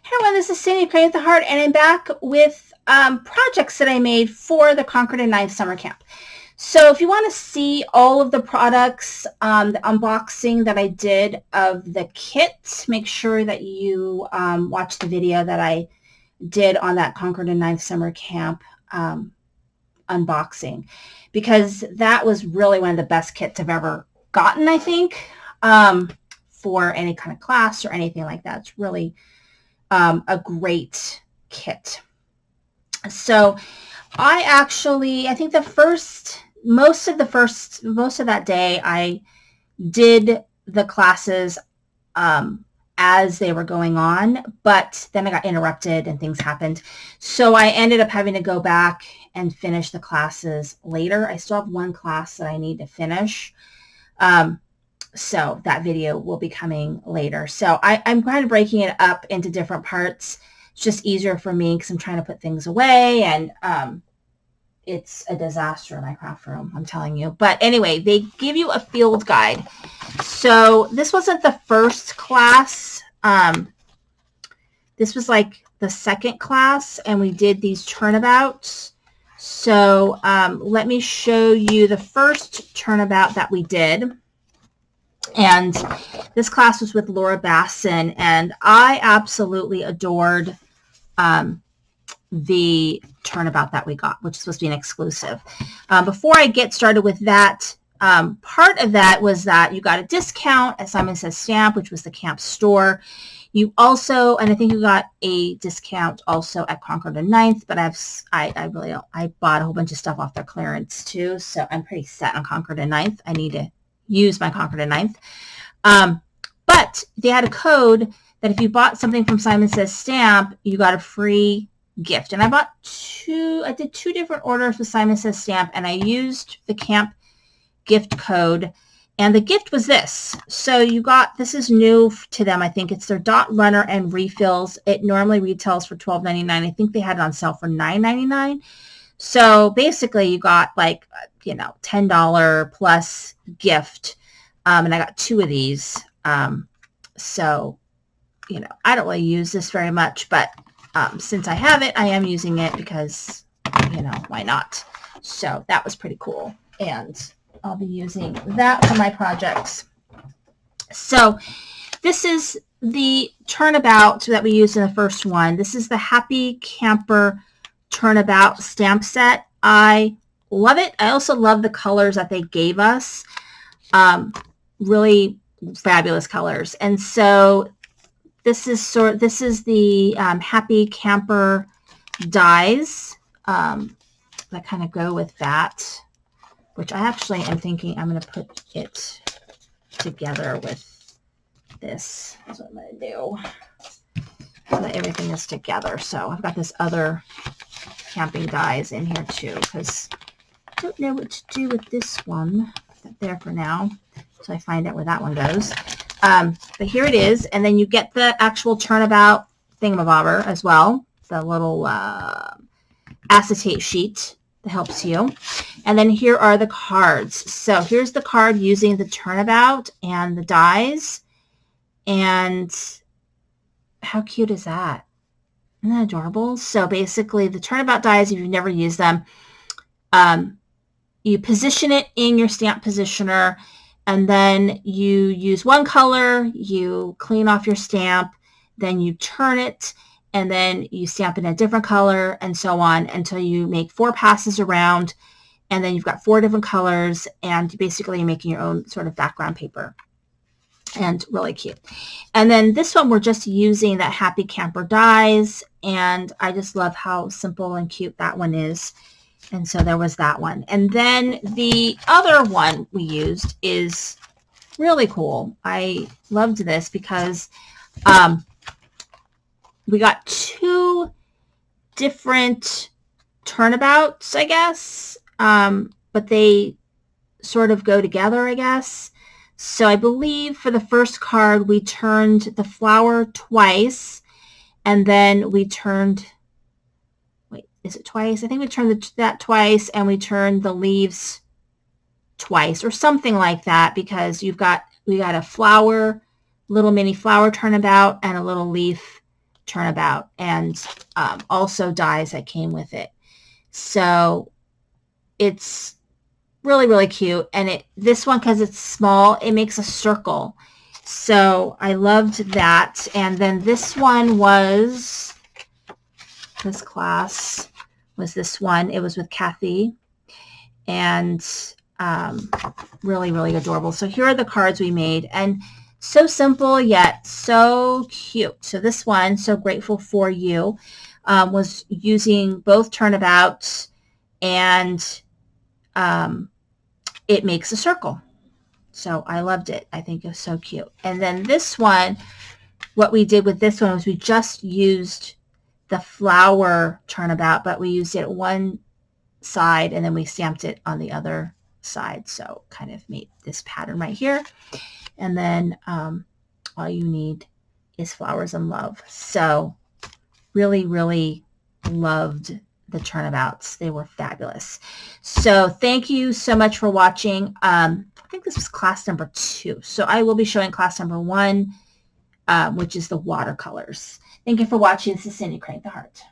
Hey everyone, this is Cindy, Praying with the Heart, and I'm back with projects that I made for the Concord and 9th Summer Camp. So if you want to see all of the products, the unboxing that I did of the kit, make sure that you watch the video that I did on that Concord and 9th Summer Camp unboxing, because that was really one of the best kits I've ever gotten, I think, for any kind of class or anything like that. It's really a great kit. So I think most of that day I did the classes as they were going on, but then I got interrupted and things happened. So I ended up having to go back and finish the classes later. I still have one class that I need to finish. So that video will be coming later. So I'm kind of breaking it up into different parts. It's just easier for me because I'm trying to put things away, and it's a disaster in my craft room, I'm telling you. But anyway, they give you a field guide. So this wasn't the first class. This was like the second class, and we did these turnabouts. So let me show you the first turnabout that we did. And this class was with Laura Basson, and I absolutely adored the turnabout that we got, which is supposed to be an exclusive. Before I get started with that, part of that was that you got a discount at Simon Says Stamp, which was the camp store. You also, and I think you got a discount also at Concord and 9th, but I bought a whole bunch of stuff off their clearance too, so I'm pretty set on Concord and 9th. I need to use my Concord and 9th. But they had a code that if you bought something from Simon Says Stamp, you got a free gift. And I did two different orders with Simon Says Stamp, and I used the camp gift code, and the gift was this. So this is new to them. I think it's their dot runner and refills. It normally retails for $12.99. I think they had it on sale for $9.99. So basically you got like, $10 plus gift. And I got two of these. So, I don't really use this very much, but since I have it, I am using it because, why not? So that was pretty cool. And I'll be using that for my projects. So this is the turnabout that we used in the first one. This is the Happy Camper Turnabout stamp set. I love it. I also love the colors that they gave us. Really fabulous colors. And so this is the Happy Camper dies that kind of go with that, which I actually am thinking I'm going to put it together with this. That's what I'm going to do, so that everything is together. So I've got this other camping dies in here too, because I don't know what to do with this one. Put that there for now, so I find out where that one goes. But here it is, and then you get the actual turnabout thingamabobber as well, the little acetate sheet that helps you. And then here are the cards. So here's the card using the turnabout and the dies. And how cute is that? Isn't that adorable? So basically the turnabout dies, if you've never used them, you position it in your stamp positioner, and then you use one color, you clean off your stamp, then you turn it, and then you stamp in a different color, and so on until you make 4 passes around, and then you've got 4 different colors, and basically you're making your own sort of background paper. And really cute. And then this one, we're just using that Happy Camper dies, and I just love how simple and cute that one is. And so there was that one. And then the other one we used is really cool. I loved this because we got 2 different turnabouts, I guess, but they sort of go together, I guess. So I believe for the first card, we turned the flower twice, and then we turned, wait, is it twice? I think we turned that twice, and we turned the leaves twice or something like that, because we got a flower, little mini flower turnabout and a little leaf turnabout, and also dies that came with it. So it's really, really cute. And this one, because it's small, it makes a circle. So I loved that. And then this one was, this class was this one. It was with Kathy. And really, really adorable. So here are the cards we made. And so simple, yet so cute. So this one, So Grateful for You, was using both turnabouts, and it makes a circle. So I loved it. I think it was so cute. And then this one, what we did with this one was we just used the flower turnabout, but we used it at one side and then we stamped it on the other side. So kind of made this pattern right here. And then all you need is flowers and love. So really, really loved the turnabouts. They were fabulous. So thank you so much for watching. I think this was class number 2. So I will be showing class number 1, which is the watercolors. Thank you for watching. This is Cindy Crank the Heart.